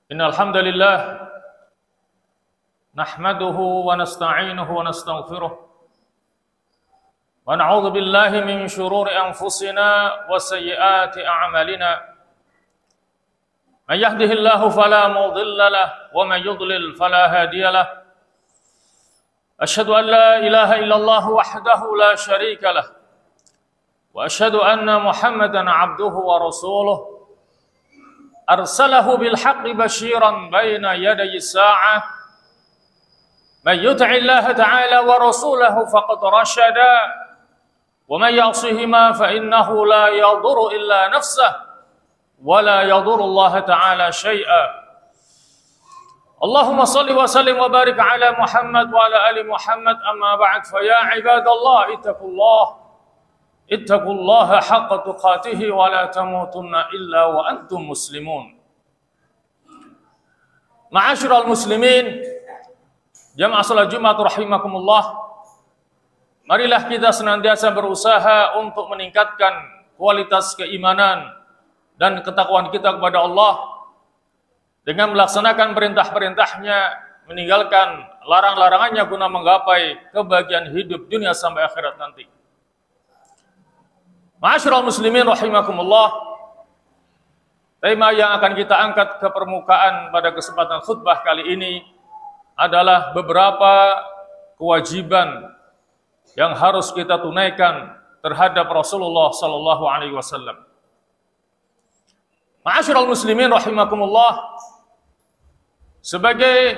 Innal hamdalillah nahmaduhu wa nasta'inuhu wa nastaghfiruh wa na'udzu billahi min shururi anfusina wa sayyiati a'malina. Man yahdihillahu fala mudilla lahu wa man yudlil fala hadiya lahu. Asyhadu an la ilaha illallah wahdahu la syarika lahu wa asyhadu anna Muhammadan 'abduhu wa rasuluh. Arsalahu bil haqqi basyiran baina yaday as-sa'ah. Man yuti'illaha ta'ala wa rasulahu faqad rashada wa man ya'sihima fa innahu la yadurru illa nafsahu wa la yadurru Allah ta'ala syai'a. Allahumma salli wa sallim wa barik ala Muhammad wa ala ali Muhammad, amma ba'd, fa ya ibadallah ittaqullaha haqqa tuqatih wa la tamutunna illa wa antum muslimun. Ma'asyiral muslimin, jamaah salat Jumat rahimakumullah. Marilah kita senantiasa berusaha untuk meningkatkan kualitas keimanan dan ketakwaan kita kepada Allah dengan melaksanakan perintah-perintahnya, meninggalkan larang-larangannya guna menggapai kebahagiaan hidup dunia sampai akhirat nanti. Ma'asyiral muslimin rahimakumullah, tema yang akan kita angkat ke permukaan pada kesempatan khutbah kali ini adalah beberapa kewajiban yang harus kita tunaikan terhadap Rasulullah sallallahu alaihi wasallam. Ma'asyiral muslimin rahimakumullah, sebagai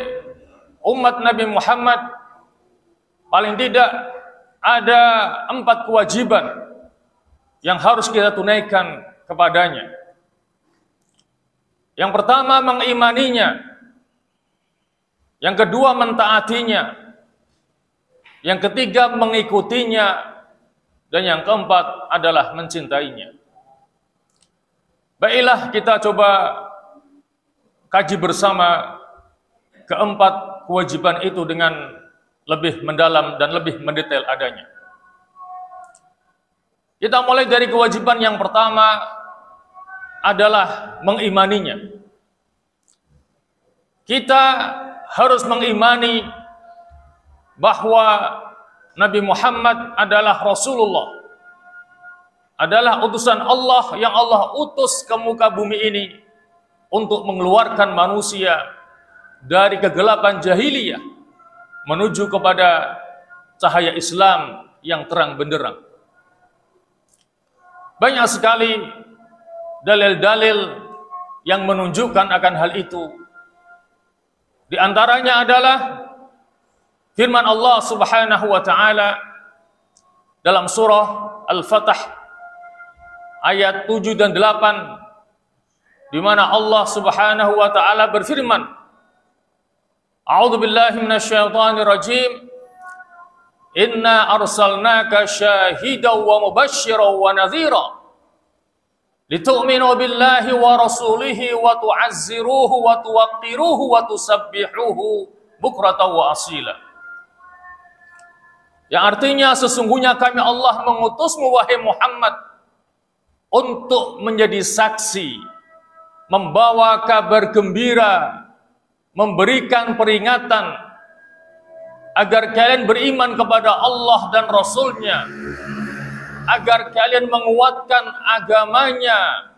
umat Nabi Muhammad paling tidak ada 4 kewajiban yang harus kita tunaikan kepadanya. Yang pertama, mengimaninya. Yang kedua, mentaatinya. Yang ketiga, mengikutinya. Dan yang keempat adalah mencintainya. Baiklah, kita coba kaji bersama keempat kewajiban itu dengan lebih mendalam dan lebih mendetail adanya. Kita mulai dari kewajiban yang pertama adalah mengimaninya. Kita harus mengimani bahwa Nabi Muhammad adalah Rasulullah, adalah utusan Allah yang Allah utus ke muka bumi ini untuk mengeluarkan manusia dari kegelapan jahiliyah menuju kepada cahaya Islam yang terang benderang. Banyak sekali dalil-dalil yang menunjukkan akan hal itu. Di antaranya adalah firman Allah Subhanahu wa taala dalam surah Al-Fatah ayat 7 dan 8, di mana Allah Subhanahu wa taala berfirman, A'udzu billahi minasyaitonir rajim. Inna arsalnaka syahidan wa mubasysyiran wa nadhira litu'minu billahi wa rasulihi wa tu'azziruhu wa tuwaqqiruhu wa tusabbihuhu bukratan wa asila. Yang artinya, sesungguhnya kami Allah mengutusmu wahai Muhammad untuk menjadi saksi, membawa kabar gembira, memberikan peringatan agar kalian beriman kepada Allah dan Rasul-Nya, agar kalian menguatkan agamanya,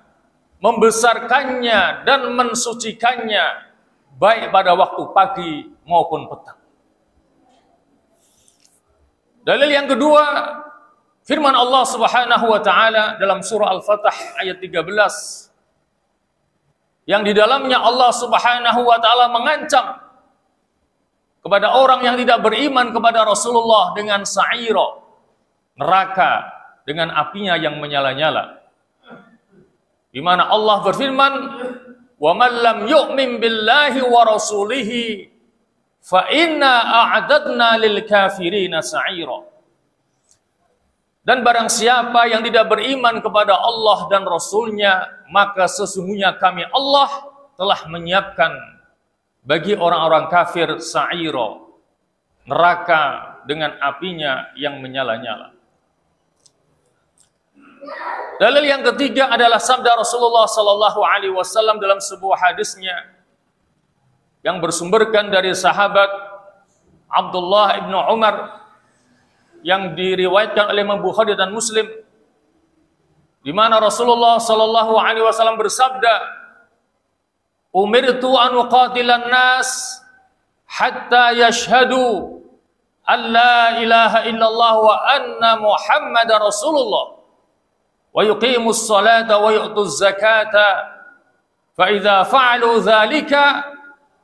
membesarkannya dan mensucikannya, baik pada waktu pagi maupun petang. Dalil yang kedua, firman Allah Subhanahu wa taala dalam surah Al-Fatah ayat 13, yang di dalamnya Allah Subhanahu wa taala mengancam kepada orang yang tidak beriman kepada Rasulullah dengan sa'ira, neraka dengan apinya yang menyala-nyala. Di mana Allah berfirman, "Wa man lam yu'min billahi wa rasulihi fa inna a'adadna lil kafirina sa'ira." Dan barang siapa yang tidak beriman kepada Allah dan Rasul-Nya, maka sesungguhnya kami Allah telah menyiapkan bagi orang-orang kafir sa'ira, neraka dengan apinya yang menyala-nyala. Dalil yang ketiga adalah sabda Rasulullah sallallahu alaihi wasallam dalam sebuah hadisnya, yang bersumberkan dari sahabat Abdullah ibnu Umar yang diriwayatkan oleh Imam Bukhari dan Muslim, di mana Rasulullah sallallahu alaihi wasallam bersabda, "Umirtu an uqatilan nas hatta yashhadu an la ilaha illallah wa anna Muhammadar Rasulullah wa yuqimus salata wa yu'tuz zakata fa idza fa'alu dzalika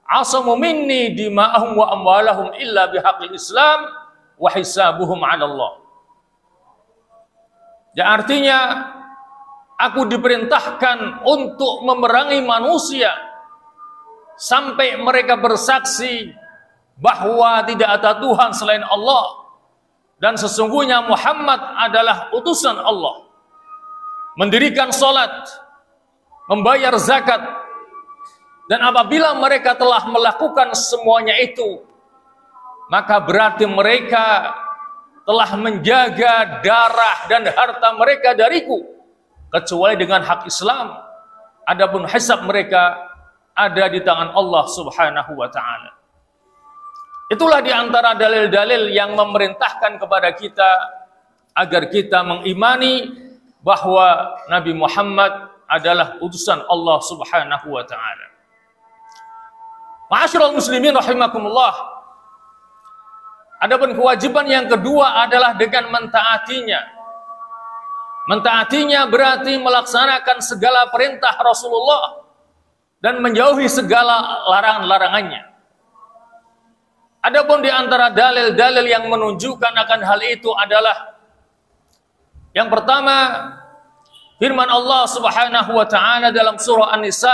asamu minni dima'ahum wa amwalahum illa bihaqqil Islam wa hisabuhum 'ala Allah." Ya, artinya aku diperintahkan untuk memerangi manusia sampai mereka bersaksi bahwa tidak ada Tuhan selain Allah dan sesungguhnya Muhammad adalah utusan Allah, mendirikan salat, membayar zakat, dan apabila mereka telah melakukan semuanya itu, maka berarti mereka telah menjaga darah dan harta mereka dariku, kecuali dengan hak Islam. Adapun hisab mereka ada di tangan Allah Subhanahu wa ta'ala. Itulah di antara dalil-dalil yang memerintahkan kepada kita agar kita mengimani bahwa Nabi Muhammad adalah utusan Allah Subhanahu wa ta'ala. Ma'asyiral muslimin rahimakumullah. Adapun kewajiban yang kedua adalah dengan mentaatinya. Mentaatinya berarti melaksanakan segala perintah Rasulullah dan menjauhi segala larangan-larangannya. Adapun di antara dalil-dalil yang menunjukkan akan hal itu adalah yang pertama, firman Allah Subhanahu wa ta'ala dalam surah An-Nisa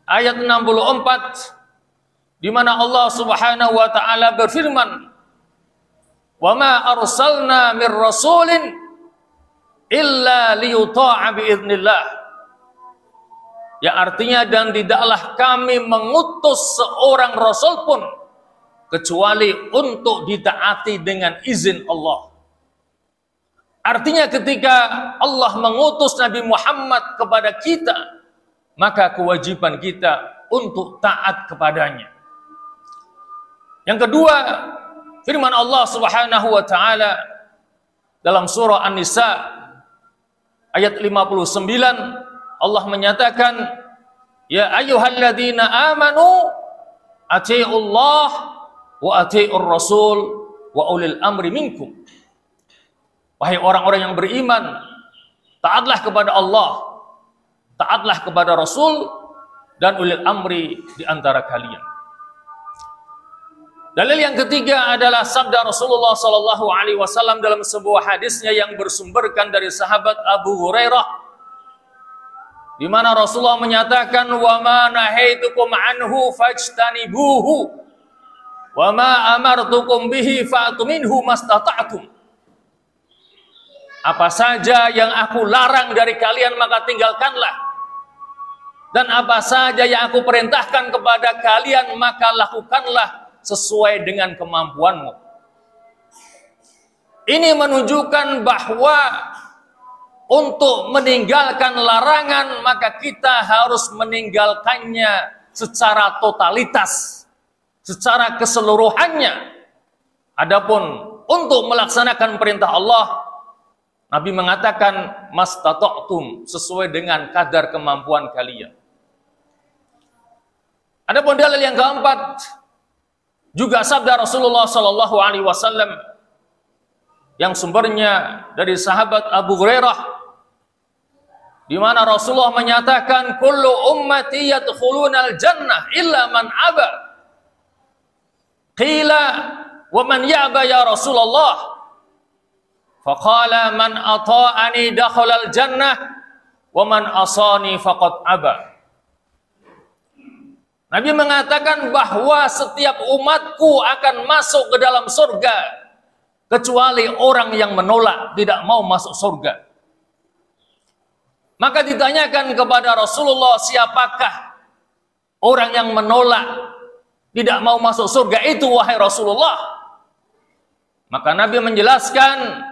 ayat 64, di mana Allah Subhanahu wa ta'ala berfirman, "Wa ma arsalna mir rasulin illa liyuta'a biiznillah." Ya, artinya dan tidaklah kami mengutus seorang rasul pun kecuali untuk ditaati dengan izin Allah. Artinya ketika Allah mengutus Nabi Muhammad kepada kita, maka kewajiban kita untuk taat kepadanya. Yang kedua, firman Allah Subhanahu wa ta'ala dalam surah An-Nisa ayat 59, Allah menyatakan, "Ya ayyuhalladzina amanu atii'ullah wa atii'ur rasul wa ulil amri minkum." Wahai orang-orang yang beriman, taatlah kepada Allah, taatlah kepada Rasul dan ulil amri di antara kalian. Dalil yang ketiga adalah sabda Rasulullah sallallahu alaihi wasallam dalam sebuah hadisnya yang bersumberkan dari sahabat Abu Hurairah, di mana Rasulullah menyatakan, "Wa ma nahaitukum anhu fajtanibuhu wa ma amartukum bihi fa'tu minhu mastata'tum." Apa saja yang aku larang dari kalian maka tinggalkanlah, dan apa saja yang aku perintahkan kepada kalian maka lakukanlah sesuai dengan kemampuanmu. Ini menunjukkan bahwa untuk meninggalkan larangan maka kita harus meninggalkannya secara totalitas, secara keseluruhannya. Adapun untuk melaksanakan perintah Allah, Nabi mengatakan mastata'tum, sesuai dengan kadar kemampuan kalian. Adapun dalil yang keempat juga sabda Rasulullah sallallahu alaihi wasallam yang sumbernya dari sahabat Abu Hurairah, di mana Rasulullah menyatakan, "Kullu ummati yadkhulunal jannah illa man aba." Qila, "Wa man ya'ba ya Rasulullah?" Faqala, "Man ata'ani dakhalal jannah wa man asani faqad aba." Nabi mengatakan bahwa setiap umatku akan masuk ke dalam surga kecuali orang yang menolak, tidak mau masuk surga. Maka ditanyakan kepada Rasulullah, siapakah orang yang menolak, tidak mau masuk surga itu wahai Rasulullah? Maka Nabi menjelaskan,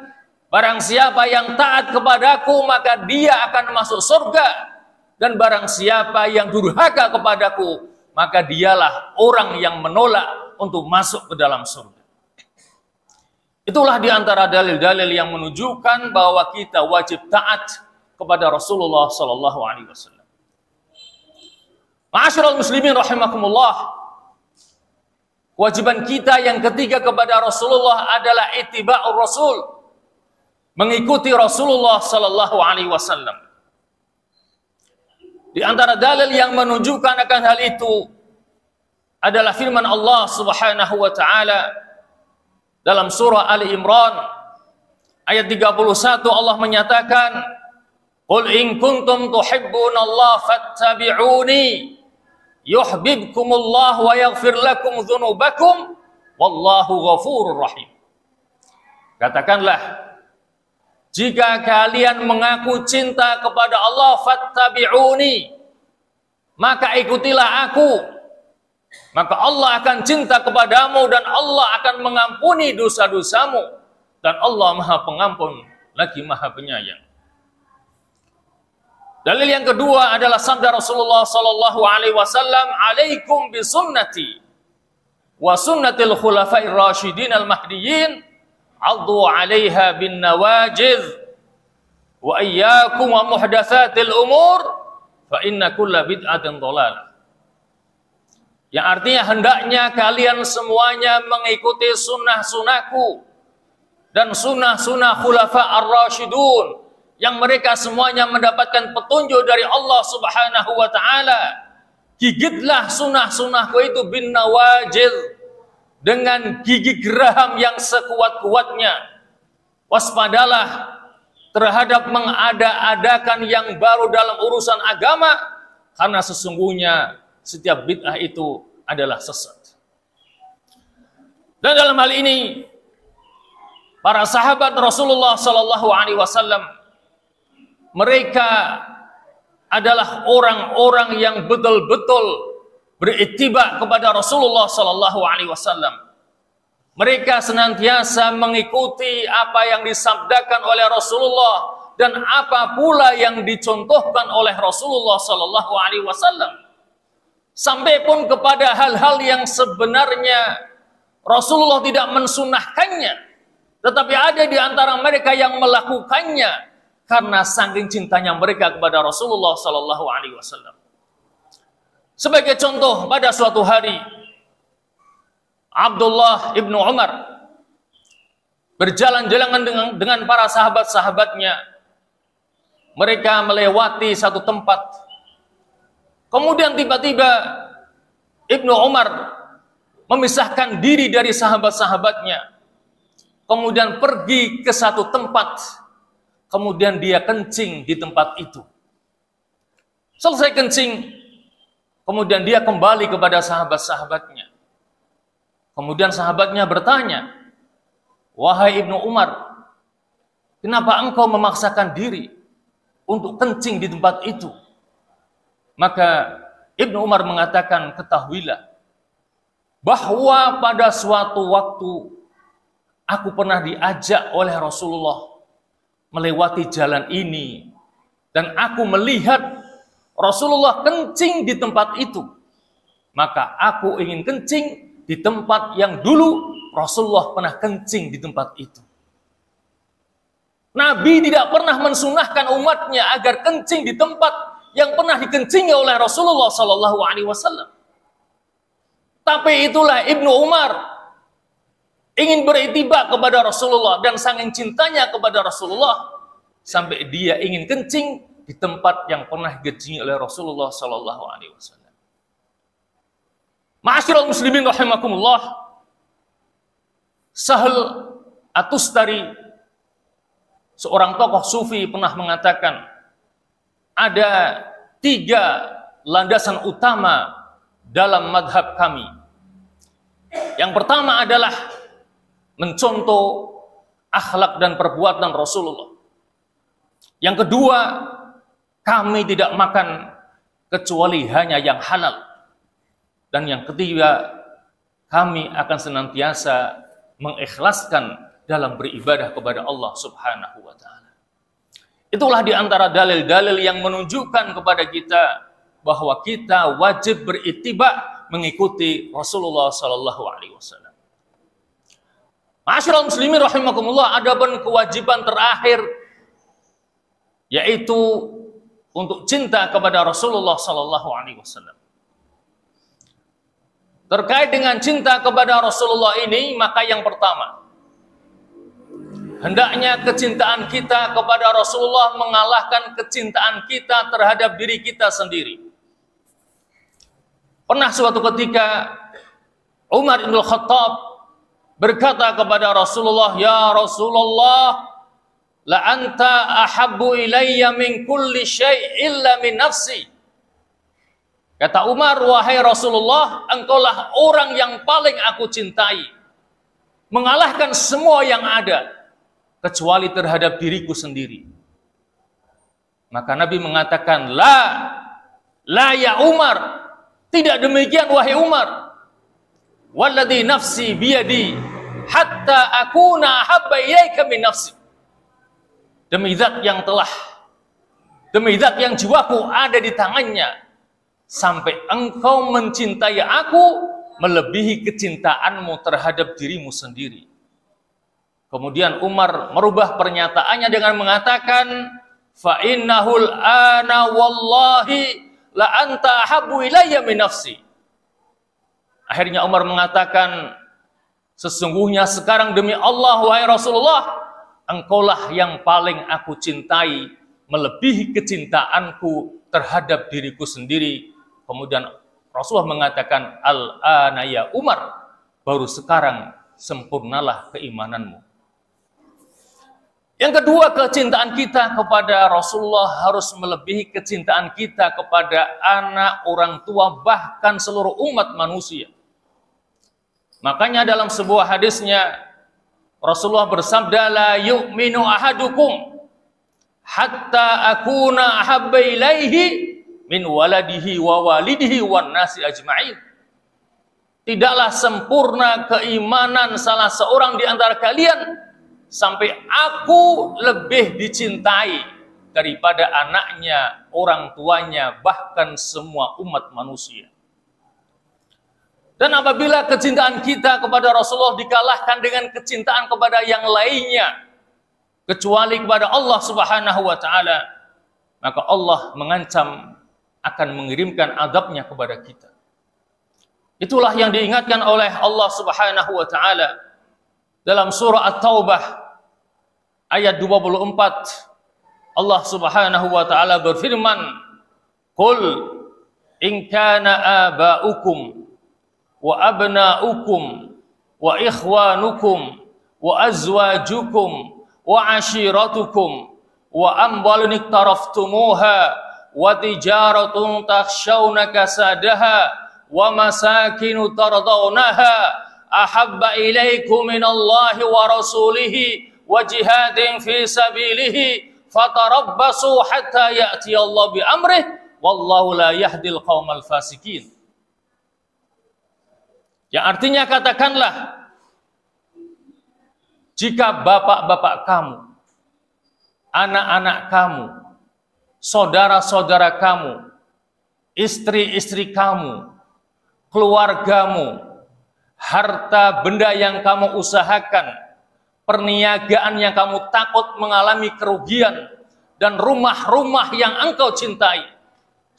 barang siapa yang taat kepadaku maka dia akan masuk surga, dan barang siapa yang durhaka kepadaku maka dialah orang yang menolak untuk masuk ke dalam surga. Itulah di antara dalil-dalil yang menunjukkan bahwa kita wajib taat kepada Rasulullah sallallahu alaihi wasallam. Ma'asyiral muslimin rahimakumullah. Kewajiban kita yang ketiga kepada Rasulullah adalah ittiba'ur Rasul, mengikuti Rasulullah sallallahu alaihi wasallam. Di antara dalil yang menunjukkan akan hal itu adalah firman Allah Subhanahu wa taala dalam surah Ali Imran ayat 31. Allah menyatakan, "Qul in kuntum tuhibbunallaha fattabi'uni yuhibbukumullah wa yaghfir lakum dzunubakum wallahu ghafurur rahim." Katakanlah, jika kalian mengaku cinta kepada Allah, fattabi'uni, maka ikutilah aku, maka Allah akan cinta kepadamu dan Allah akan mengampuni dosa-dosamu, dan Allah Maha Pengampun lagi Maha Penyayang. Dalil yang kedua adalah sabda Rasulullah sallallahu alaihi wasallam, "Alaikum bisunnati wa sunnatil khulafair rasyidin al-mahdiyyin, addu 'alaiha bin nawajidh wa iyyakum wa muhdatsatil umur fa inna kulla bid'atin dhalalah." Yang artinya hendaknya kalian semuanya mengikuti sunnah-sunnahku dan sunnah-sunnah khulafa ar-rasyidun yang mereka semuanya mendapatkan petunjuk dari Allah Subhanahu wa taala. Gigitlah sunnah-sunnahku itu bin nawajidh, dengan gigi geraham yang sekuat-kuatnya. Waspadalah terhadap mengada-adakan yang baru dalam urusan agama, karena sesungguhnya setiap bid'ah itu adalah sesat. Dan dalam hal ini para sahabat Rasulullah sallallahu alaihi wasallam, mereka adalah orang-orang yang betul-betul berittiba kepada Rasulullah sallallahu alaihi wasallam. Mereka senantiasa mengikuti apa yang disabdakan oleh Rasulullah dan apa pula yang dicontohkan oleh Rasulullah sallallahu alaihi wasallam. Sampai pun kepada hal-hal yang sebenarnya Rasulullah tidak mensunahkannya, tetapi ada di antara mereka yang melakukannya karena saking cintanya mereka kepada Rasulullah sallallahu alaihi wasallam. Sebagai contoh, pada suatu hari Abdullah ibnu Umar berjalan-jalan dengan para sahabat-sahabatnya. Mereka melewati satu tempat. Kemudian tiba-tiba Ibnu Umar memisahkan diri dari sahabat-sahabatnya. Kemudian pergi ke satu tempat. Kemudian dia kencing di tempat itu. Selesai kencing, kemudian dia kembali kepada sahabat-sahabatnya. Kemudian sahabatnya bertanya, "Wahai Ibnu Umar, kenapa engkau memaksakan diri untuk kencing di tempat itu?" Maka Ibnu Umar mengatakan, "Ketahuilah bahwa pada suatu waktu aku pernah diajak oleh Rasulullah melewati jalan ini, dan aku melihat Rasulullah kencing di tempat itu. Maka aku ingin kencing di tempat yang dulu Rasulullah pernah kencing di tempat itu." Nabi tidak pernah mensunahkan umatnya agar kencing di tempat yang pernah dikencingi oleh Rasulullah sallallahu alaihi wasallam. Tapi itulah Ibnu Umar ingin berittiba kepada Rasulullah dan saking cintanya kepada Rasulullah sampai dia ingin kencing di tempat yang pernah dikencingi oleh Rasulullah sallallahu alaihi wasallam. Ma'asyiral muslimin rahimakumullah, Sahal At-Tustari, seorang tokoh sufi, pernah mengatakan ada 3 landasan utama dalam madhab kami. Yang pertama adalah mencontoh akhlak dan perbuatan Rasulullah. Yang kedua, kami tidak makan kecuali hanya yang halal. Dan yang ketiga, kami akan senantiasa mengikhlaskan dalam beribadah kepada Allah Subhanahu wa ta'ala. Itulah di antara dalil-dalil yang menunjukkan kepada kita bahwa kita wajib berittiba mengikuti Rasulullah sallallahu alaihi wasallam. Ma'asyiral muslimin rahimakumullah, adapun kewajiban terakhir yaitu untuk cinta kepada Rasulullah sallallahu alaihi wasallam. Terkait dengan cinta kepada Rasulullah ini, maka yang pertama, hendaknya kecintaan kita kepada Rasulullah mengalahkan kecintaan kita terhadap diri kita sendiri. Pernah suatu ketika Umar bin Khattab berkata kepada Rasulullah, "Ya Rasulullah, la anta ahabbu ilayya min kulli syai' illa min nafsi." Kata Umar, "Wahai Rasulullah, engkaulah orang yang paling aku cintai, mengalahkan semua yang ada, kecuali terhadap diriku sendiri." Maka Nabi mengatakan, La ya Umar, tidak demikian wahai Umar. Walladhi nafsi biyadi, hatta akuna ahabba ilaika min nafsi. Demi zat yang jiwaku ada di tangannya, sampai engkau mencintai aku melebihi kecintaanmu terhadap dirimu sendiri. Kemudian Umar merubah pernyataannya dengan mengatakan, fa innahul ana wallahi la anta ahabbu ilayya min nafsi. Akhirnya Umar mengatakan, sesungguhnya sekarang demi Allah wahai Rasulullah, engkaulah yang paling aku cintai melebihi kecintaanku terhadap diriku sendiri. Kemudian Rasulullah mengatakan, al-ana ya Umar, baru sekarang sempurnalah keimananmu. Yang kedua, kecintaan kita kepada Rasulullah harus melebihi kecintaan kita kepada anak, orang tua, bahkan seluruh umat manusia. Makanya dalam sebuah hadisnya, Rasulullah bersabda, la yu'minu ahadukum hatta akuna ahabba ilaihi min waladihi wa walidihi wan nasi ajma'in. Tidaklah sempurna keimanan salah seorang di antara kalian sampai aku lebih dicintai daripada anaknya, orang tuanya, bahkan semua umat manusia. Dan apabila kecintaan kita kepada Rasulullah dikalahkan dengan kecintaan kepada yang lainnya, kecuali kepada Allah Subhanahu wa ta'ala, maka Allah mengancam akan mengirimkan azabnya kepada kita. Itulah yang diingatkan oleh Allah Subhanahu wa ta'ala dalam surah At-Taubah ayat 24. Allah Subhanahu wa ta'ala berfirman, "Qul in kana aba'ukum wa abna'ukum wa ikhwanukum wa azwajukum wa ashiratukum wa amwalun iktaraftumuha wa tijaratun takhshawna kasadaha wa masakinu tardawnaha ahabba ilaikum minallahi wa rasulihi wa jihadin fi sabilihi fatarabbasu hatta ya'ti Allah bi amrih wallahu la yahdil qaumal fasikin." Yang artinya, katakanlah, jika bapak-bapak kamu, anak-anak kamu, saudara-saudara kamu, istri-istri kamu, keluargamu, harta benda yang kamu usahakan, perniagaan yang kamu takut mengalami kerugian, dan rumah-rumah yang engkau cintai,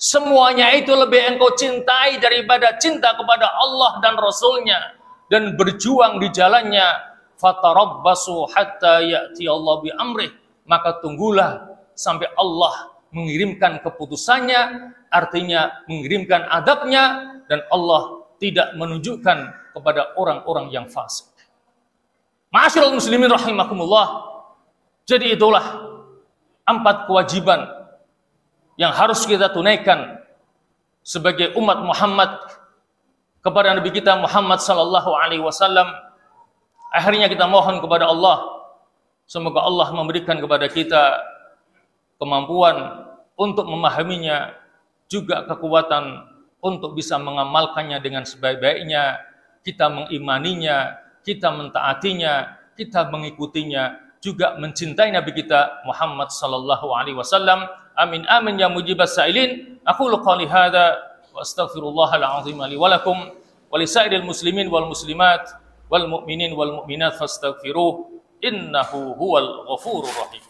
semuanya itu lebih engkau cintai daripada cinta kepada Allah dan Rasulnya, dan berjuang di jalannya, fatarabbasu hatta ya'ti Allah bi amrih, maka tunggulah sampai Allah mengirimkan keputusannya, artinya mengirimkan adabnya, dan Allah tidak menunjukkan kepada orang-orang yang fasik. Ma'asyiral muslimin rahimakumullah. Jadi itulah 4 kewajiban yang harus kita tunaikan sebagai umat Muhammad kepada Nabi kita Muhammad sallallahu alaihi wasallam. Akhirnya kita mohon kepada Allah, semoga Allah memberikan kepada kita kemampuan untuk memahaminya, juga kekuatan untuk bisa mengamalkannya dengan sebaik-baiknya, kita mengimaninya, kita mentaatinya, kita mengikutinya, juga mencintai Nabi kita Muhammad sallallahu alaihi wasallam. amin amin ya mujibas sa'ilin. Aqulu qouli hadza wa astaghfirullahal azim li wa lakum wa lisairil muslimin wal muslimat wal mu'minin wal mu'minat fastaghfiruh innahu huwal ghafurur rahim.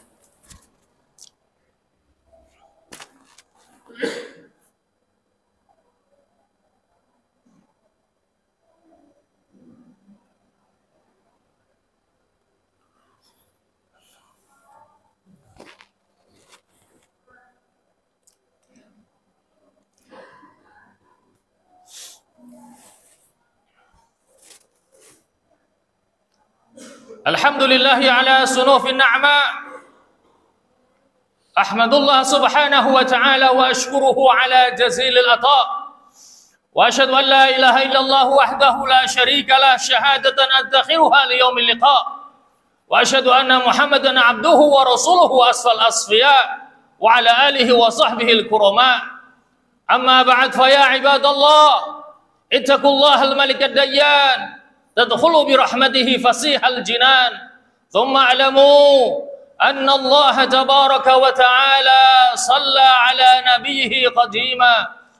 Alhamdulillahi ala sunufin na'ma. Ahmadullah subhanahu wa ta'ala wa ashkuruhu ala jazilil ata'. Wa ashhadu an la ilaha illallah wahdahu la sharika lah syahadatan adakhiruha li yaumil liqa'. Wa ashhadu anna Muhammadan abduhu wa rasuluhu asfal asfiya wa ala alihi wa sahbihi al-kurama. Amma ba'd fa ya ibadallah ittaqullaha al-malik ad-dayyan تدخلوا برحمته فسيح الجنان ثم اعلموا أن الله تبارك وتعالى صلى على نبيه قديما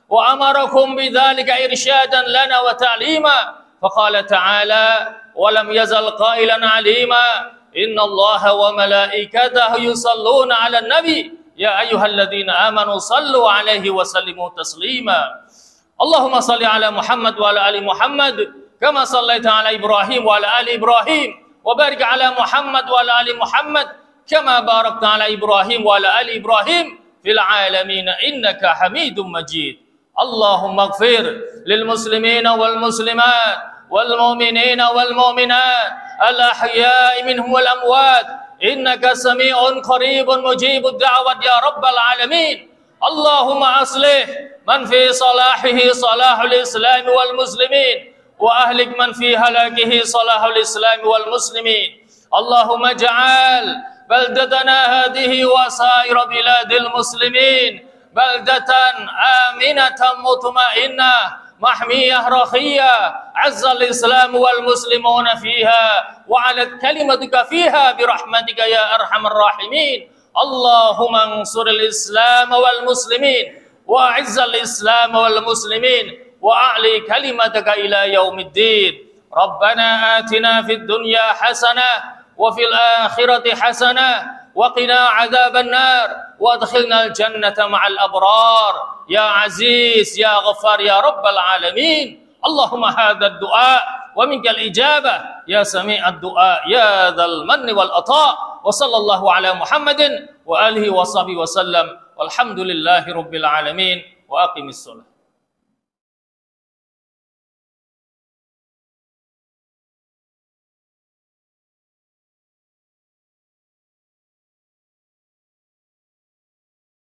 وأمركم بذلك إرشادا لنا وتعليما فقال تعالى ولم يزل قائلا عليما إن الله وملائكته يصلون على النبي يا أيها الذين آمنوا صلوا عليه وسلموا تسليما اللهم صل على محمد وعلى آل محمد كما صليت على إبراهيم وعلى آل إبراهيم وبارك على محمد وعلى آل محمد كما باركت على إبراهيم وعلى آل إبراهيم في العالمين إنك حميد مجيد اللهم اغفر للمسلمين والمسلمات والمؤمنين والمؤمنات الأحياء منهم والأموات إنك سميع قريب مجيب الدعوة يا رب العالمين اللهم أصلح من في صلاحه صلاح الإسلام والمسلمين وأهلك من في هلاكه صلاح الإسلام والمسلمين اللهم اجعل بلدتنا هذه وسائر بلاد المسلمين بلدة آمنة مطمئنة محمية رخية عز الإسلام والمسلمون فيها وعلت كلمتك فيها برحمتك يا أرحم الراحمين اللهم انصر الإسلام والمسلمين وأعز الإسلام والمسلمين وأعلي كلمتك إلى يوم الدين ربنا آتنا في الدنيا حسنة وفي الآخرة حسنة وقنا عذاب النار وادخلنا الجنة مع الأبرار يا عزيز يا غفار يا رب العالمين اللهم هذا الدعاء ومنك الإجابة يا سميع الدعاء يا ذا المن والعطاء وصلى الله على محمد وآله وصحبه وسلم والحمد لله رب العالمين وأقم الصلاة